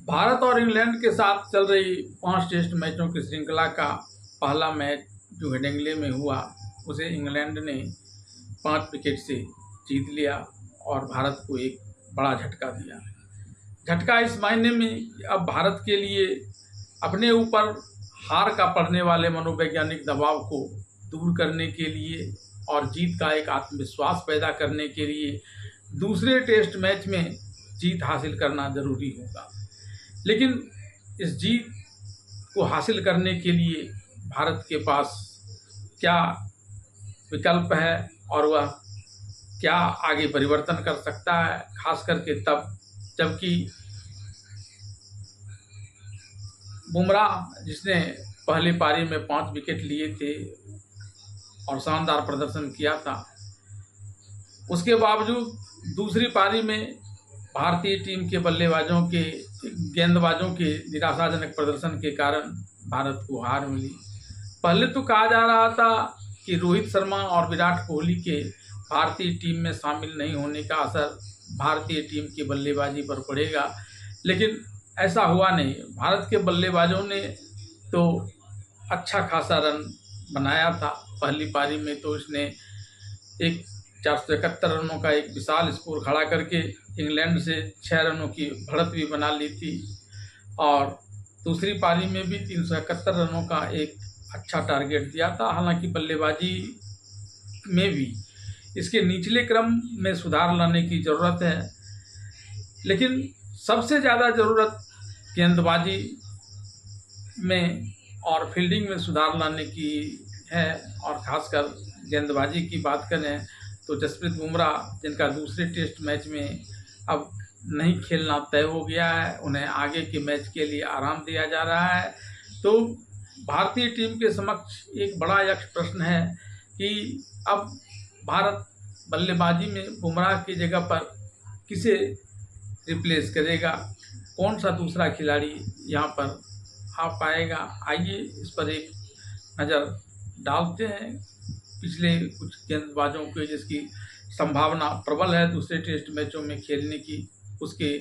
भारत और इंग्लैंड के साथ चल रही 5 टेस्ट मैचों की श्रृंखला का पहला मैच जो हेडिंग्ले में हुआ उसे इंग्लैंड ने 5 विकेट से जीत लिया और भारत को एक बड़ा झटका दिया। झटका इस मायने में कि अब भारत के लिए अपने ऊपर हार का पड़ने वाले मनोवैज्ञानिक दबाव को दूर करने के लिए और जीत का एक आत्मविश्वास पैदा करने के लिए दूसरे टेस्ट मैच में जीत हासिल करना जरूरी होगा। लेकिन इस जीत को हासिल करने के लिए भारत के पास क्या विकल्प है और वह क्या आगे परिवर्तन कर सकता है, खास करके तब जबकि बुमराह जिसने पहली पारी में 5 विकेट लिए थे और शानदार प्रदर्शन किया था, उसके बावजूद दूसरी पारी में भारतीय टीम के गेंदबाजों के निराशाजनक प्रदर्शन के कारण भारत को हार मिली। पहले तो कहा जा रहा था कि रोहित शर्मा और विराट कोहली के भारतीय टीम में शामिल नहीं होने का असर भारतीय टीम की बल्लेबाजी पर पड़ेगा, लेकिन ऐसा हुआ नहीं। भारत के बल्लेबाजों ने तो अच्छा खासा रन बनाया था। पहली पारी में तो इसने एक 471 रनों का एक विशाल स्कोर खड़ा करके इंग्लैंड से 6 रनों की बढ़त भी बना ली थी और दूसरी पारी में भी 371 रनों का एक अच्छा टारगेट दिया था। हालांकि बल्लेबाजी में भी इसके निचले क्रम में सुधार लाने की ज़रूरत है, लेकिन सबसे ज़्यादा ज़रूरत गेंदबाजी में और फील्डिंग में सुधार लाने की है। और ख़ासकर गेंदबाजी की बात करें तो जसप्रीत बुमराह जिनका दूसरे टेस्ट मैच में अब नहीं खेलना तय हो गया है, उन्हें आगे के मैच के लिए आराम दिया जा रहा है। तो भारतीय टीम के समक्ष एक बड़ा यक्ष प्रश्न है कि अब भारत बल्लेबाजी में बुमराह की जगह पर किसे रिप्लेस करेगा, कौन सा दूसरा खिलाड़ी यहाँ पर आ पाएगा। आइए इस पर एक नज़र डालते हैं। पिछले कुछ गेंदबाजों के जिसकी संभावना प्रबल है दूसरे टेस्ट मैचों में खेलने की, उसके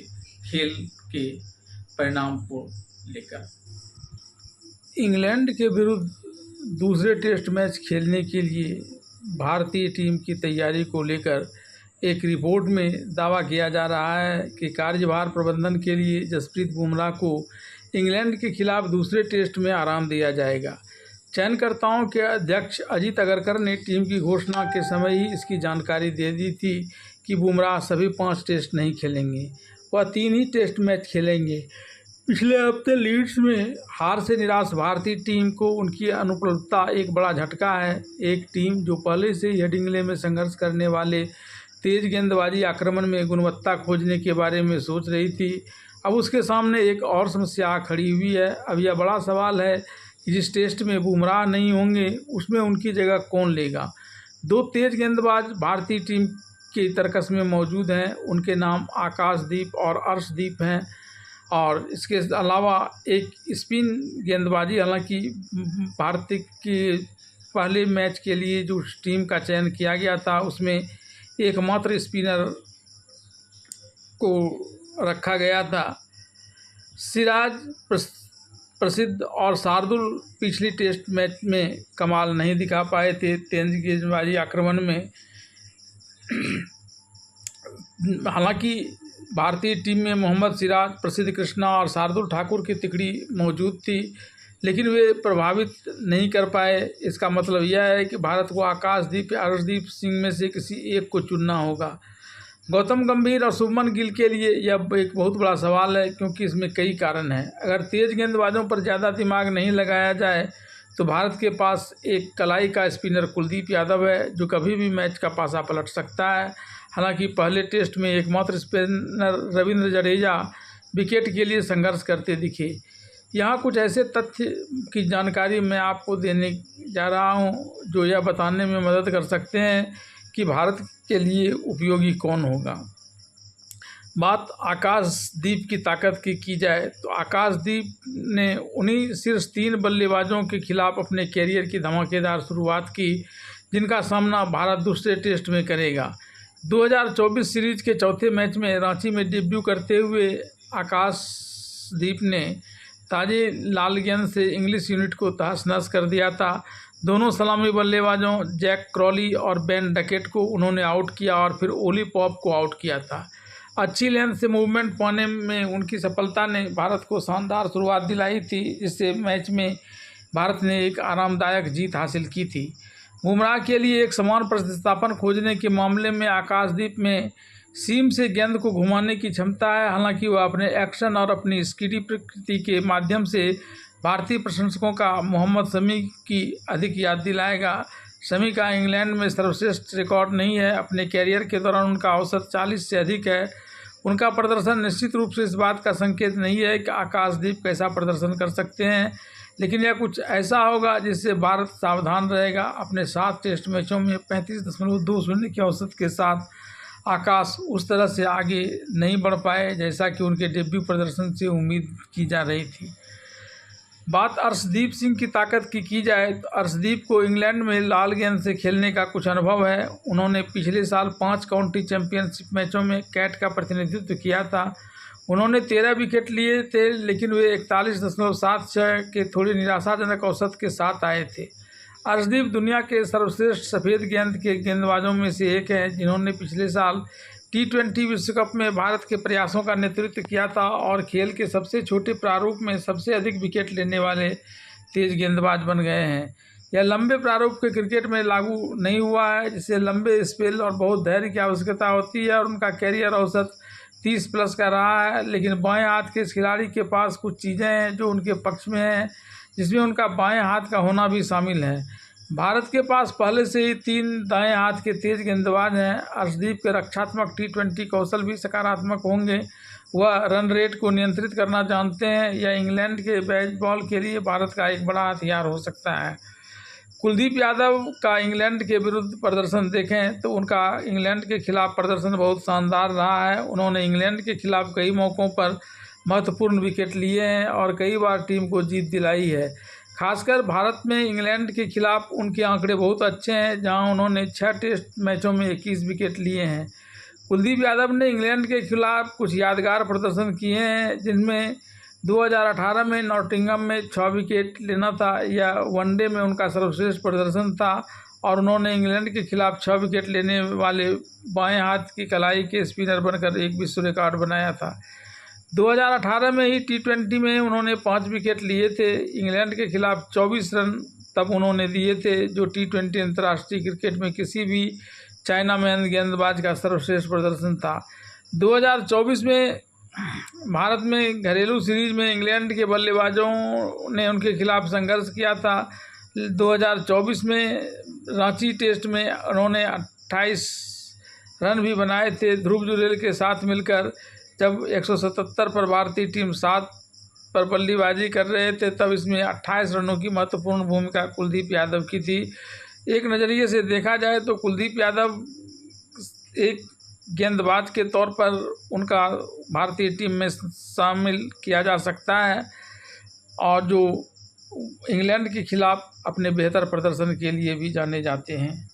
खेल के परिणाम को लेकर। इंग्लैंड के विरुद्ध दूसरे टेस्ट मैच खेलने के लिए भारतीय टीम की तैयारी को लेकर एक रिपोर्ट में दावा किया जा रहा है कि कार्यभार प्रबंधन के लिए जसप्रीत बुमराह को इंग्लैंड के खिलाफ दूसरे टेस्ट में आराम दिया जाएगा। चयनकर्ताओं के अध्यक्ष अजीत अगरकर ने टीम की घोषणा के समय ही इसकी जानकारी दे दी थी कि बुमराह सभी 5 टेस्ट नहीं खेलेंगे, वह 3 ही टेस्ट मैच खेलेंगे। पिछले हफ्ते लीड्स में हार से निराश भारतीय टीम को उनकी अनुपलब्धता एक बड़ा झटका है। एक टीम जो पहले से ही हेडिंग्ले में संघर्ष करने वाले तेज गेंदबाजी आक्रमण में गुणवत्ता खोजने के बारे में सोच रही थी, अब उसके सामने एक और समस्या खड़ी हुई है। अब यह बड़ा सवाल है कि जिस टेस्ट में बुमराह नहीं होंगे उसमें उनकी जगह कौन लेगा। 2 तेज गेंदबाज भारतीय टीम के तर्कस में मौजूद हैं, उनके नाम आकाशदीप और अर्शदीप हैं। और इसके अलावा एक स्पिन गेंदबाजी, हालांकि भारतीय के पहले मैच के लिए जो टीम का चयन किया गया था उसमें एकमात्र स्पिनर को रखा गया था। सिराज प्रसिद्ध और शार्दुल पिछली टेस्ट मैच में कमाल नहीं दिखा पाए थे तेज गेंदबाजी आक्रमण में। हालांकि भारतीय टीम में मोहम्मद सिराज, प्रसिद्ध कृष्णा और शार्दुल ठाकुर की तिकड़ी मौजूद थी, लेकिन वे प्रभावित नहीं कर पाए। इसका मतलब यह है कि भारत को आकाशदीप या अर्शदीप सिंह में से किसी एक को चुनना होगा। गौतम गंभीर और शुभमन गिल के लिए यह एक बहुत बड़ा सवाल है, क्योंकि इसमें कई कारण हैं। अगर तेज गेंदबाजों पर ज़्यादा दिमाग नहीं लगाया जाए तो भारत के पास एक कलाई का स्पिनर कुलदीप यादव है जो कभी भी मैच का पासा पलट सकता है। हालांकि पहले टेस्ट में एकमात्र स्पिनर रविंद्र जडेजा विकेट के लिए संघर्ष करते दिखे। यहाँ कुछ ऐसे तथ्य की जानकारी मैं आपको देने जा रहा हूँ जो यह बताने में मदद कर सकते हैं कि भारत के लिए उपयोगी कौन होगा। बात आकाशदीप की ताकत की जाए तो आकाशदीप ने उन्हीं शीर्ष 3 बल्लेबाजों के खिलाफ अपने कैरियर की धमाकेदार शुरुआत की जिनका सामना भारत दूसरे टेस्ट में करेगा। 2024 सीरीज के चौथे मैच में रांची में डेब्यू करते हुए आकाश अर्शदीप ने ताजे लाल गेंद से इंग्लिश यूनिट को तहस-नहस कर दिया था। दोनों सलामी बल्लेबाजों जैक क्रॉली और बेन डकेट को उन्होंने आउट किया और फिर ओली पॉप को आउट किया था। अच्छी लेंथ से मूवमेंट पाने में उनकी सफलता ने भारत को शानदार शुरुआत दिलाई थी, जिससे मैच में भारत ने एक आरामदायक जीत हासिल की थी। बुमराह के लिए एक समान प्रतिस्थापन खोजने के मामले में आकाशदीप में सीम से गेंद को घुमाने की क्षमता है। हालांकि वह अपने एक्शन और अपनी स्पीडी प्रकृति के माध्यम से भारतीय प्रशंसकों का मोहम्मद शमी की अधिक याद दिलाएगा। शमी का इंग्लैंड में सर्वश्रेष्ठ रिकॉर्ड नहीं है। अपने कैरियर के दौरान उनका औसत 40 से अधिक है। उनका प्रदर्शन निश्चित रूप से इस बात का संकेत नहीं है कि आकाशदीप कैसा प्रदर्शन कर सकते हैं, लेकिन यह कुछ ऐसा होगा जिससे भारत सावधान रहेगा। अपने 7 टेस्ट मैचों में 35.20 के औसत के साथ आकाश उस तरह से आगे नहीं बढ़ पाए जैसा कि उनके डेब्यू प्रदर्शन से उम्मीद की जा रही थी। बात अर्शदीप सिंह की ताकत की जाए तो अर्शदीप को इंग्लैंड में लाल गेंद से खेलने का कुछ अनुभव है। उन्होंने पिछले साल 5 काउंटी चैंपियनशिप मैचों में कैट का प्रतिनिधित्व किया था। उन्होंने 13 विकेट लिए थे, लेकिन वे 41.76 के थोड़ी निराशाजनक औसत के साथ आए थे। अर्शदीप दुनिया के सर्वश्रेष्ठ सफ़ेद गेंद के गेंदबाजों में से एक हैं, जिन्होंने पिछले साल T20 विश्व कप में भारत के प्रयासों का नेतृत्व किया था और खेल के सबसे छोटे प्रारूप में सबसे अधिक विकेट लेने वाले तेज गेंदबाज बन गए हैं। यह लंबे प्रारूप के क्रिकेट में लागू नहीं हुआ है, जिससे लंबे स्पेल और बहुत धैर्य की आवश्यकता होती है, और उनका कैरियर औसत 30 प्लस का रहा है। लेकिन बाएं हाथ के इस खिलाड़ी के पास कुछ चीज़ें हैं जो उनके पक्ष में हैं, जिसमें उनका बाएं हाथ का होना भी शामिल है। भारत के पास पहले से ही 3 दाएं हाथ के तेज गेंदबाज हैं। अर्शदीप के रक्षात्मक T20 कौशल भी सकारात्मक होंगे। वह रन रेट को नियंत्रित करना जानते हैं। यह इंग्लैंड के बेसबॉल के लिए भारत का एक बड़ा हथियार हो सकता है। कुलदीप यादव का इंग्लैंड के विरुद्ध प्रदर्शन देखें तो उनका इंग्लैंड के खिलाफ प्रदर्शन बहुत शानदार रहा है। उन्होंने इंग्लैंड के खिलाफ कई मौक़ों पर महत्वपूर्ण विकेट लिए हैं और कई बार टीम को जीत दिलाई है। खासकर भारत में इंग्लैंड के खिलाफ उनके आंकड़े बहुत अच्छे हैं, जहां उन्होंने 6 टेस्ट मैचों में 21 विकेट लिए हैं। कुलदीप यादव ने इंग्लैंड के खिलाफ कुछ यादगार प्रदर्शन किए हैं, जिनमें 2018 में नॉटिंघम में 6 विकेट लेना था। यह वनडे में उनका सर्वश्रेष्ठ प्रदर्शन था और उन्होंने इंग्लैंड के खिलाफ 6 विकेट लेने वाले बाएं हाथ की कलाई के स्पिनर बनकर एक विश्व रिकॉर्ड बनाया था। 2018 में ही T20 में उन्होंने 5 विकेट लिए थे। इंग्लैंड के खिलाफ 24 रन तब उन्होंने दिए थे, जो T20 अंतर्राष्ट्रीय क्रिकेट में किसी भी चाइनामैन गेंदबाज का सर्वश्रेष्ठ प्रदर्शन था। 2024 में भारत में घरेलू सीरीज में इंग्लैंड के बल्लेबाजों ने उनके खिलाफ संघर्ष किया था। 2024 में रांची टेस्ट में उन्होंने 28 रन भी बनाए थे ध्रुव जुरेल के साथ मिलकर। जब 177 पर भारतीय टीम 7 पर बल्लेबाजी कर रहे थे, तब इसमें 28 रनों की महत्वपूर्ण भूमिका कुलदीप यादव की थी। एक नज़रिए से देखा जाए तो कुलदीप यादव एक गेंदबाज के तौर पर उनका भारतीय टीम में शामिल किया जा सकता है, और जो इंग्लैंड के खिलाफ अपने बेहतर प्रदर्शन के लिए भी जाने जाते हैं।